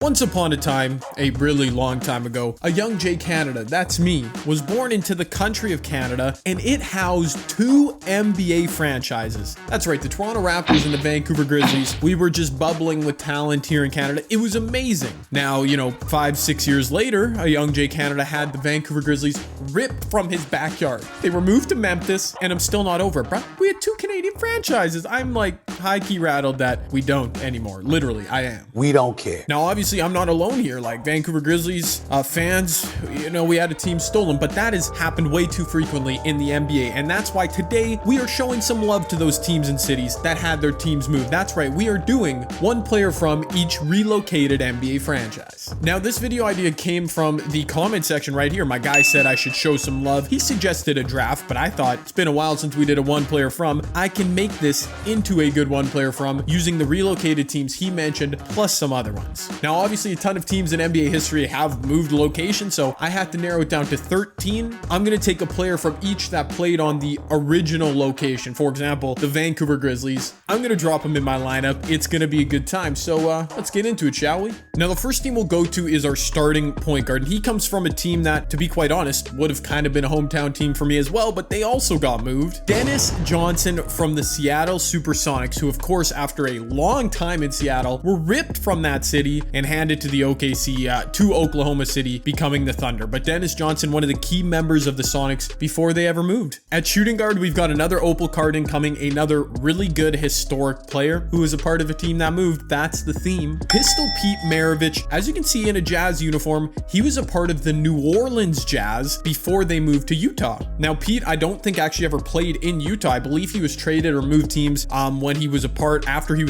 Once upon a time, a really long time ago, a young Jay Canada, that's me, was born into the country of Canada, and it housed two NBA franchises. That's right, the Toronto Raptors and the Vancouver Grizzlies. We were just bubbling with talent here in Canada. It was amazing. Now, 5-6 years later, a young Jay Canada had the Vancouver Grizzlies ripped from his backyard. They were moved to Memphis, and I'm still not over it, bro. We had two Canadian franchises. I'm like high-key rattled that we don't anymore. Literally, I am. We don't care. Now, obviously, I'm not alone here. Like Vancouver Grizzlies fans, we had a team stolen, but that has happened way too frequently in the NBA. And that's why today we are showing some love to those teams and cities that had their teams moved. That's right. We are doing one player from each relocated NBA franchise. Now, this video idea came from the comment section right here. My guy said I should show some love. He suggested a draft, but I thought it's been a while since we did a one player from. I can make this into a good one player from using the relocated teams he mentioned plus some other ones. Now, obviously, a ton of teams in NBA history have moved location, so I had to narrow it down to 13. I'm going to take a player from each that played on the original location. For example, the Vancouver Grizzlies. I'm going to drop them in my lineup. It's going to be a good time. So let's get into it, shall we? Now, the first team we'll go to is our starting point guard. And he comes from a team that, to be quite honest, would have kind of been a hometown team for me as well, but they also got moved. Dennis Johnson from the Seattle Supersonics, who, of course, after a long time in Seattle, were ripped from that city and handed to the OKC, to Oklahoma City, becoming the Thunder. But Dennis Johnson, one of the key members of the Sonics before they ever moved. At shooting guard, we've got another Opal card incoming, another really good historic player who is a part of a team that moved. That's the theme. Pistol Pete Maravich, as you can see in a Jazz uniform, he was a part of the New Orleans Jazz before they moved to Utah. Now, Pete, I don't think actually ever played in Utah. I believe he was traded or moved teams after he was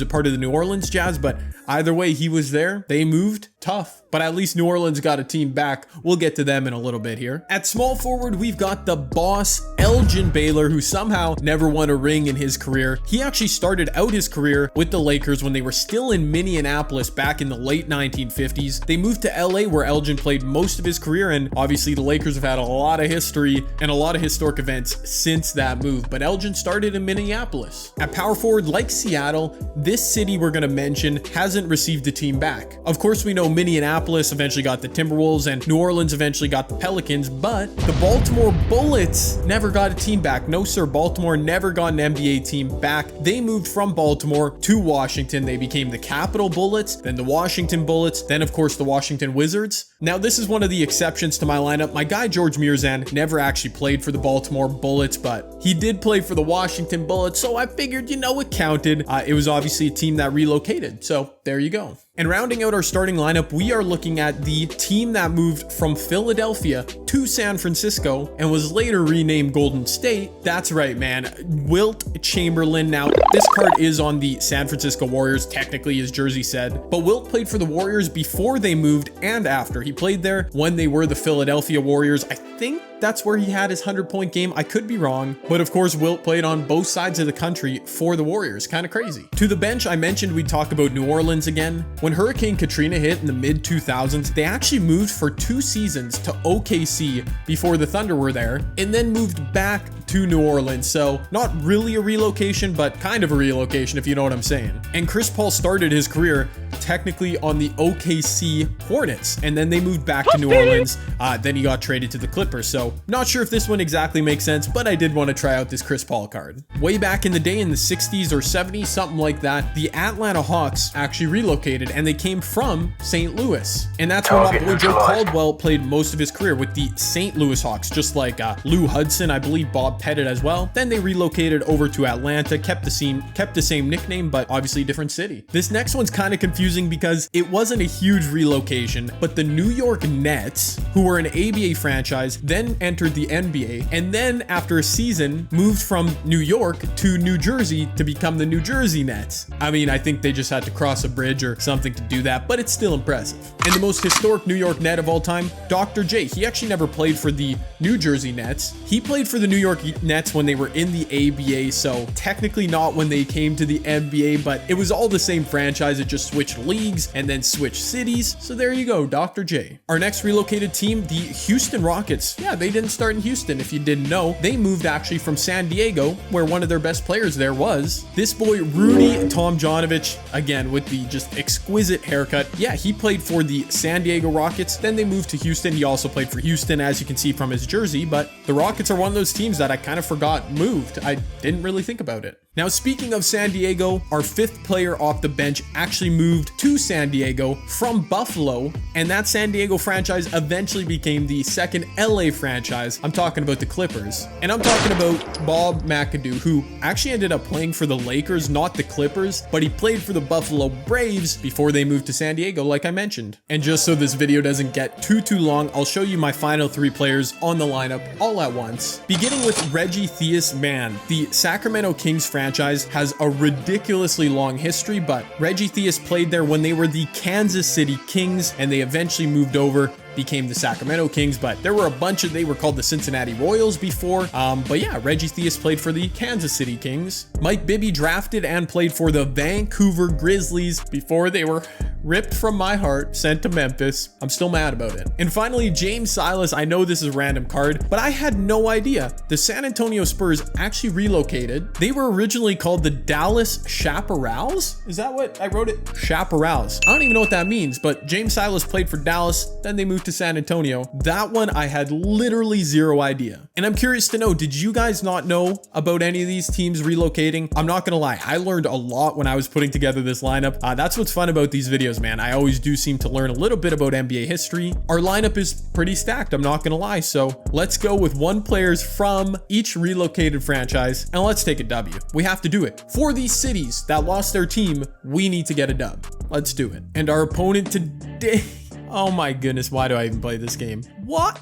a part of the New Orleans Jazz, but either way, he was there. They moved. Tough. But at least New Orleans got a team back. We'll get to them in a little bit here. At small forward, we've got the boss, Elgin Baylor, who somehow never won a ring in his career. He actually started out his career with the Lakers when they were still in Minneapolis back in the late 1950s. They moved to LA where Elgin played most of his career, and obviously the Lakers have had a lot of history and a lot of historic events since that move, but Elgin started in Minneapolis. At power forward, like Seattle, this city we're going to mention hasn't received a team back. Of course, we know Minneapolis eventually got the Timberwolves and New Orleans eventually got the Pelicans, but the Baltimore Bullets never got a team back. No, sir. Baltimore never got an NBA team back. They moved from Baltimore to Washington. They became the Capitol Bullets, then the Washington Bullets, then, of course, the Washington Wizards. Now, this is one of the exceptions to my lineup. My guy, George Mirzan, never actually played for the Baltimore Bullets, but he did play for the Washington Bullets, so I figured, it counted. It was obviously a team that relocated, so there you go. And rounding out our starting lineup, we are looking at the team that moved from Philadelphia to San Francisco and was later renamed Golden State. That's right, man. Wilt Chamberlain. Now, this card is on the San Francisco Warriors, technically, as Jersey said. But Wilt played for the Warriors before they moved and after. He played there when they were the Philadelphia Warriors. I think that's where he had his 100-point game. I could be wrong. But of course, Wilt played on both sides of the country for the Warriors. Kind of crazy. To the bench, I mentioned we'd talk about New Orleans again. When Hurricane Katrina hit in the mid-2000s, they actually moved for 2 seasons to OKC before the Thunder were there, and then moved back to New Orleans. So not really a relocation, but kind of a relocation, if you know what I'm saying. And Chris Paul started his career technically on the OKC Hornets, and then they moved back to New Orleans. Then he got traded to the Clippers. So not sure if this one exactly makes sense, but I did want to try out this Chris Paul card. Way back in the day in the 60s or 70s, something like that, the Atlanta Hawks actually relocated, and they came from St. Louis. And that's where my boy Joe Caldwell played most of his career, with the St. Louis Hawks, just like Lou Hudson, I believe Bob Pettit as well. Then they relocated over to Atlanta, kept the same nickname, but obviously a different city. This next one's kind of confusing because it wasn't a huge relocation, but the New York Nets, who were an ABA franchise, then entered the NBA, and then after a season moved from New York to New Jersey to become the New Jersey Nets. I mean, I think they just had to cross a bridge or something to do that, but it's still impressive. And the most historic New York Net of all time, Dr. J. He actually never played for the New Jersey Nets. He played for the New York the Nets when they were in the ABA, so technically not when they came to the NBA, but it was all the same franchise. It just switched leagues and then switched cities. So there you go, Dr. J. Our next relocated team, the Houston Rockets. Yeah, they didn't start in Houston. If you didn't know, they moved actually from San Diego, where one of their best players there was. This boy, Rudy Tomjanovich, again, with the just exquisite haircut. Yeah, he played for the San Diego Rockets. Then they moved to Houston. He also played for Houston, as you can see from his jersey, but the Rockets are one of those teams that I kind of forgot moved. I didn't really think about it. Now, speaking of San Diego, our 5th player off the bench actually moved to San Diego from Buffalo, and that San Diego franchise eventually became the second LA franchise. I'm talking about the Clippers. And I'm talking about Bob McAdoo, who actually ended up playing for the Lakers, not the Clippers, but he played for the Buffalo Braves before they moved to San Diego, like I mentioned. And just so this video doesn't get too long, I'll show you my final 3 players on the lineup all at once. Beginning with Reggie Theus. Man, the Sacramento Kings franchise has a ridiculously long history, but Reggie Theus played there when they were the Kansas City Kings, and they eventually moved over, became the Sacramento Kings, but there were a bunch of, they were called the Cincinnati Royals before. But yeah, Reggie Theus played for the Kansas City Kings. Mike Bibby drafted and played for the Vancouver Grizzlies before they were ripped from my heart, sent to Memphis. I'm still mad about it. And finally, James Silas. I know this is a random card, but I had no idea. The San Antonio Spurs actually relocated. They were originally called the Dallas Chaparrals. Is that what I wrote it? Chaparrals. I don't even know what that means, but James Silas played for Dallas, then they moved to San Antonio. That one I had literally zero idea. And I'm curious to know, did you guys not know about any of these teams relocating? I'm not gonna lie, I learned a lot when I was putting together this lineup. That's what's fun about these videos, man. I always do seem to learn a little bit about NBA history. Our lineup is pretty stacked, I'm not gonna lie. So let's go with 1 players from each relocated franchise, and let's take a W. We have to do it. For these cities that lost their team, we need to get a dub. Let's do it. And our opponent today, oh my goodness, why do I even play this game? What?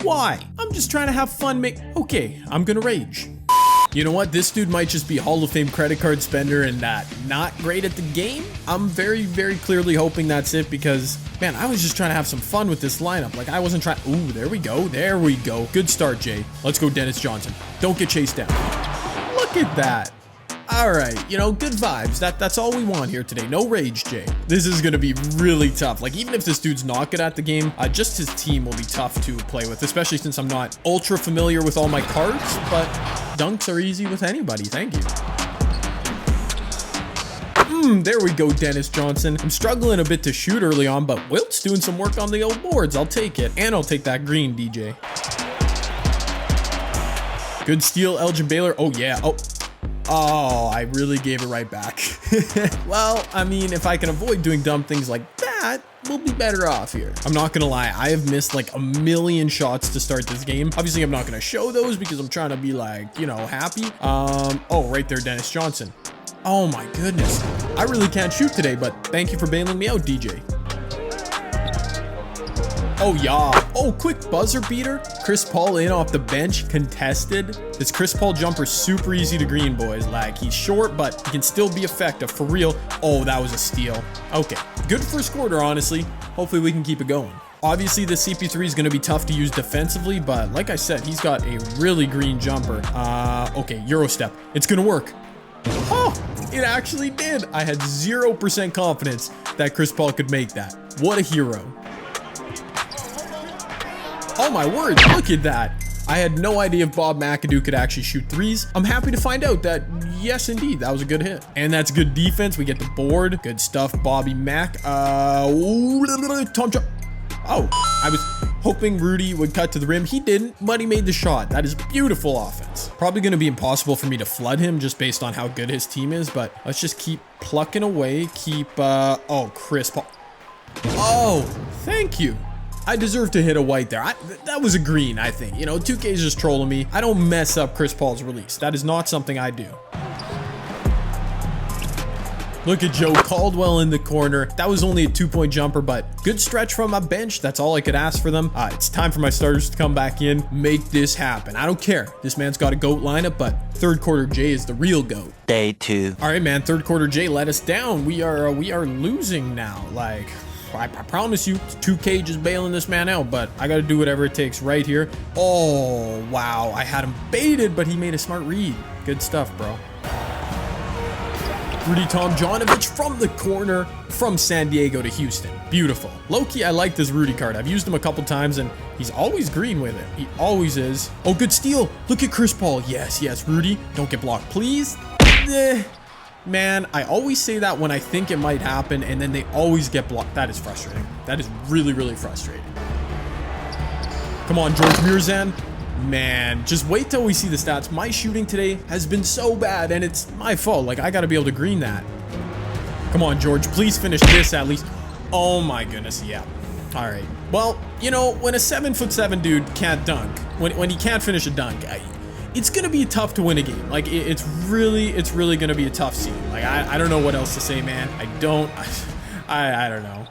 Why? I'm just trying to have fun. Okay, I'm gonna rage. You know what? This dude might just be Hall of Fame credit card spender and not great at the game. I'm very, very clearly hoping that's it, because, man, I was just trying to have some fun with this lineup. Like, I wasn't trying. Ooh, there we go. There we go. Good start, Jay. Let's go, Dennis Johnson. Don't get chased down. Look at that. All right, you know, good vibes. That's all we want here today. No rage, Jay. This is gonna be really tough. Like, even if this dude's not good at the game, just his team will be tough to play with, especially since I'm not ultra familiar with all my cards, but dunks are easy with anybody. Thank you. There we go, Dennis Johnson. I'm struggling a bit to shoot early on, but Wilt's doing some work on the old boards. I'll take it. And I'll take that green, DJ. Good steal, Elgin Baylor. Oh, yeah. Oh, I really gave it right back. Well, I mean, if I can avoid doing dumb things like that, we'll be better off here. I'm not gonna lie, I have missed like a million shots to start this game. Obviously, I'm not gonna show those because I'm trying to be like, you know, happy. Oh, right there, Dennis Johnson. Oh my goodness. I really can't shoot today, but thank you for bailing me out, DJ. Oh, yeah. Oh, quick buzzer beater. Chris Paul in off the bench, contested. This Chris Paul jumper super easy to green, boys. Like, he's short, but he can still be effective for real. Oh, that was a steal. Okay, good first quarter, honestly. Hopefully we can keep it going. Obviously, the CP3 is going to be tough to use defensively, but like I said, he's got a really green jumper. Okay, Euro step. It's going to work. Oh, it actually did. I had 0% confidence that Chris Paul could make that. What a hero. Oh my word, look at that. I had no idea if Bob McAdoo could actually shoot threes. I'm happy to find out that, yes, indeed, that was a good hit. And that's good defense. We get the board. Good stuff, Bobby Mack. Tom John. Oh, I was hoping Rudy would cut to the rim. He didn't, but he made the shot. That is beautiful offense. Probably going to be impossible for me to flood him just based on how good his team is, but let's just keep plucking away. Keep, oh, Chris Paul. Oh, thank you. I deserve to hit a white there. That was a green, I think. You know, 2K is just trolling me. I don't mess up Chris Paul's release. That is not something I do. Look at Joe Caldwell in the corner. That was only a 2-point jumper, but good stretch from my bench. That's all I could ask for them. It's time for my starters to come back in, make this happen. I don't care. This man's got a GOAT lineup, but third quarter Jay is the real GOAT. Day 2. All right, man. Third quarter Jay let us down. We are losing now. Like, I promise you, 2K just bailing this man out, but I got to do whatever it takes right here. Oh, wow. I had him baited, but he made a smart read. Good stuff, bro. Rudy Tomjanovich from the corner from San Diego to Houston. Beautiful. Low-key, I like this Rudy card. I've used him a couple times, and he's always green with it. He always is. Oh, good steal. Look at Chris Paul. Yes, yes, Rudy. Don't get blocked, please. Man, I always say that when I think it might happen, and then they always get blocked. That is frustrating. That is really, really frustrating. Come on, George Mirzan. Man, just wait till we see the stats. My shooting today has been so bad, and it's my fault. Like, I got to be able to green that. Come on, George. Please finish this at least. Oh, my goodness. Yeah. All right. Well, you know, when a 7'7" dude can't dunk, when he can't finish a dunk, it's going to be tough to win a game. Like, it's really going to be a tough scene. Like, I don't know what else to say, man. I don't know.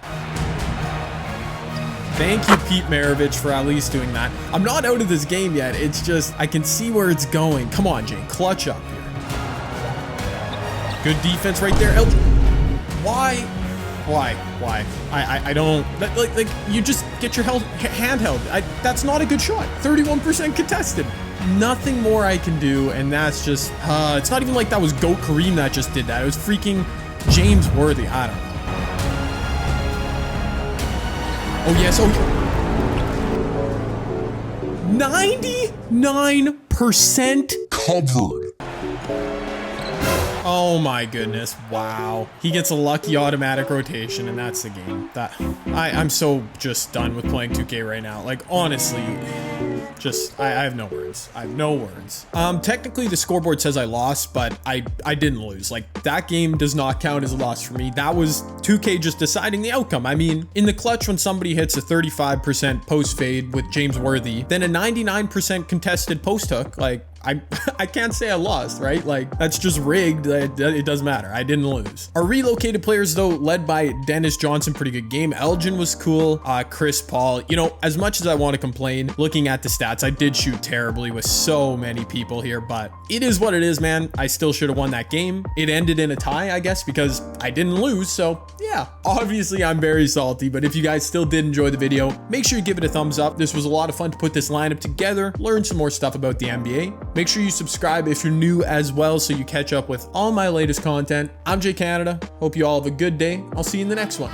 Thank you, Pete Maravich, for at least doing that. I'm not out of this game yet. It's just, I can see where it's going. Come on, Jane. Clutch up here. Good defense right there. Why? I don't, like, you just get your hand held. That's not a good shot. 31% contested. Nothing more I can do, and that's just, it's not even like that was Goat Kareem that just did that. It was freaking James Worthy. I don't know. Oh, yes. Oh, 99% covered. Oh my goodness. Wow. He gets a lucky automatic rotation, and that's the game. I'm so just done with playing 2K right now. Like, honestly, just I have no words. I have no words. Technically the scoreboard says I lost, but I didn't lose. Like, that game does not count as a loss for me. That was 2K just deciding the outcome. I mean, in the clutch, when somebody hits a 35% post fade with James Worthy, then a 99% contested post hook, like, I can't say I lost, right? Like, that's just rigged. It doesn't matter. I didn't lose. Our relocated players, though, led by Dennis Johnson, pretty good game. Elgin was cool. Chris Paul, you know, as much as I want to complain, looking at the stats, I did shoot terribly with so many people here, but it is what it is, man. I still should have won that game. It ended in a tie, I guess, because I didn't lose. So yeah, obviously I'm very salty, but if you guys still did enjoy the video, make sure you give it a thumbs up. This was a lot of fun to put this lineup together, learn some more stuff about the NBA. Make sure you subscribe if you're new as well, so you catch up with all my latest content. I'm Jay Canada. Hope you all have a good day. I'll see you in the next one.